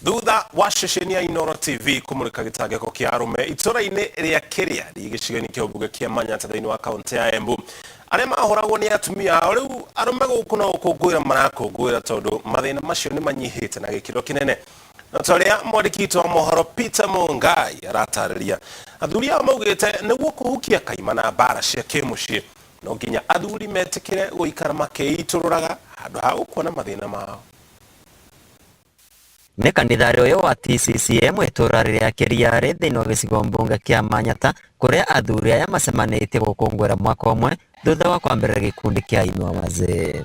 Thutha wa ceceni ya Inooro TV kumurika gitangiko kia arume itũra-inĩ rĩa Kĩrĩa gĩcigo-inĩ kĩa ũmbunge kĩa Manyata thĩinĩ wa kaunti ya Embu, arĩa mahoragwo nĩ atumia ao rĩu arume gũkũ no gũkũngũĩra marakũngũĩra tondũ mathĩna macio nĩ manyihĩte na gĩkĩro kĩnene. Na tũrĩa mwandĩki witũ wa mohoro Peter Mungai aratarĩria, athuri ao maugĩte nĩguo kũhukia kaima na mbara cia kĩmũciĩ no nginya athuri metĩkĩre gũikara makĩitũrũraga handũ ha gũkuona mathĩna mao. Nĩ kanitharĩ ũyũ wa TCCM itũra rĩa Kĩrĩa rĩ thĩinĩ wa gĩcigo mbunge kĩa Manyata kũrĩa athuri aya macemanĩtie gũkũngũĩra mwaka ũmwe thutha wa kwambĩrĩria gĩkundi kĩa Inua Wazee.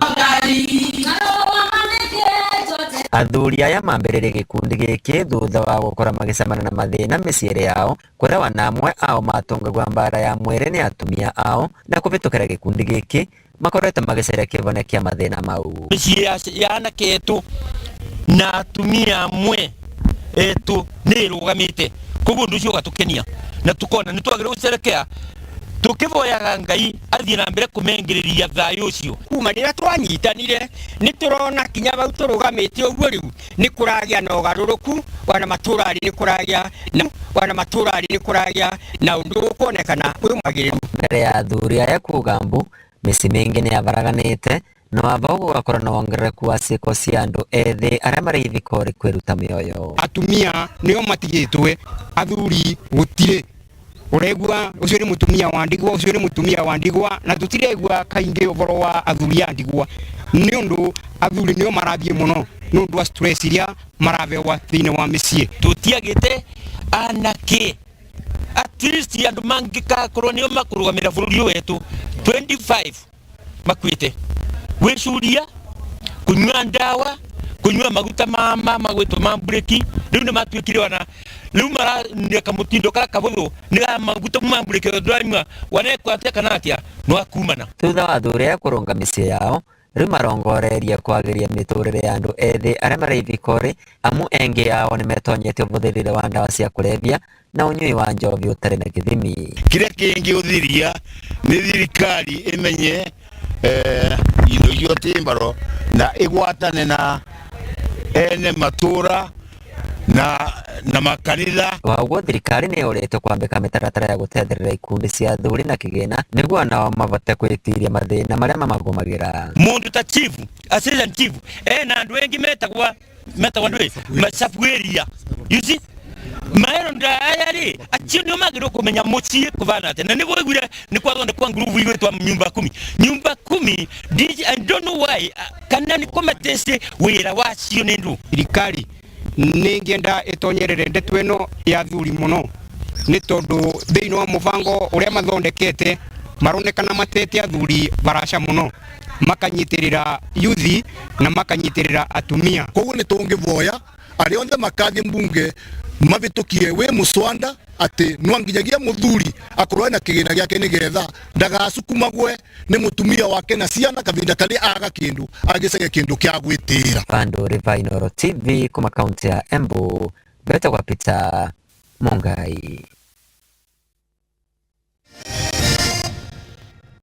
Athuri aya mambĩrĩria gĩkundi gĩkĩ thutha wa gũkora magĩcemana na mathĩna mĩciĩ yao kũrĩa wana amwe ao matũngagwa mbara ya mwĩrĩ nĩ atumia ao na kũhĩtũkĩra gĩkundi gĩkĩ makoretwo magĩcaria kĩhonia mathĩna mau. Mĩciĩ ya anake etũ na atumia amwe etũ nĩ ĩrũgamĩte, koguo ũndũ ũcio ũgatũkenia na tukona nĩ twagĩrĩirwo gũcerekea tukivoyaga Ngai athiĩ na mbere kũmengĩrĩria thayũ ũcio. Kuma rĩrĩa twanyitanire nĩ tũrona kinya bau tũrũgamĩte ũguo rĩu nĩ kũragĩa na ũgarũrũku, wana matũra nĩ kũragĩa na ũndũ ũkonekana wĩ mwagĩrĩru. Mbere ya athuri aya kuga mbu mĩciĩ mĩingĩ nĩ yabaraganĩte no aba gũgakorwo na wongerereku wa ciĩko cia andũ ethĩ arĩa marĩ ithiko rĩ kwĩruta mĩoyo. Atumia nĩo matigĩtwe, athuri gũtirĩ. Uregua ucio ni mutumia wa ndigwa na tutiregua kaingĩ ũhoro wa athuri a ndigwa nĩ ũndũ athuri nĩo marabie mũno nĩ ũndũ wa stress iria marabewa thĩinĩ wa mĩciĩ. Tutiagĩte anake at least andũ mangĩkakorwo nĩo makũrũgamĩrĩra bũrũri ũyũ wetũ 25 makuĩte gwĩcuria kunyua ndawa kunyua maguta magwĩtwo mambureki rĩu nĩ matuĩkire wana rĩu marandeka mũtindo kara kabũthũ nĩ maguta mambureki ndwanyua wanekwatia kana atĩa no akumana. Thutha wa athuri aya kũrũnga mĩciĩ yao rĩu marongoreria kwagĩria mĩtũrĩre ya andũ ethĩ arĩa marĩ ithiko rĩ amu engĩ ao nĩ metonyete ũbũthĩrĩre wa ndawa cia kũrebia na ũnyui wa njovi ũtarĩ na gĩthimi. Kĩrĩa kĩngĩũthiria nĩ thirikari ĩmenye indo icio timbaro na ĩgwatane na ene matũra na makanitha. Waguo thirikari nĩ yũrĩte kwambĩka mĩtaratara ya gũteithĩrĩria ikundi cia athuri na kĩgĩna nĩguo nao mabote kwĩtiria mathĩna marĩa mamagũmagĩra. Mũndũ ta chief, assistant chief na andũ engĩ metagwa ndwĩ macabuĩria you see maeronda aya rĩ acio nĩo magĩrĩirwo kũmenya mũciĩ kũbana atĩa na nĩguo ĩgwire nĩ kwathondekwa ngurubu igwĩtwa nyumba kumi. I don't know why kana nĩ kũmatece wĩra wacio nĩ ndũ. Thirikari nĩ ngĩenda ĩtonyerere ndeto ĩno ya athuri mũno nĩ tondũ thĩinĩ wa mũbango ũrĩa mathondekete maronekana matete athuri baraca mũno makanyitĩrĩra yuthi na makanyitĩrĩra atumia. Koguo nĩ tũngĩvoya arĩa othe makathi mbunge mabĩtũkie wĩ mũcwanda atĩ no nginyagia mũthuri akorwo na kĩgĩna gĩake nĩgetha ndagacukumagwe nĩ mũtumia wake na ciana kavinda karĩa aga kĩndũ agĩcage kĩndũ kĩa gwĩtĩra. Bandũ rĩ Inooro TV kuma kaunti ya Embu, betagwa Peter Mungai.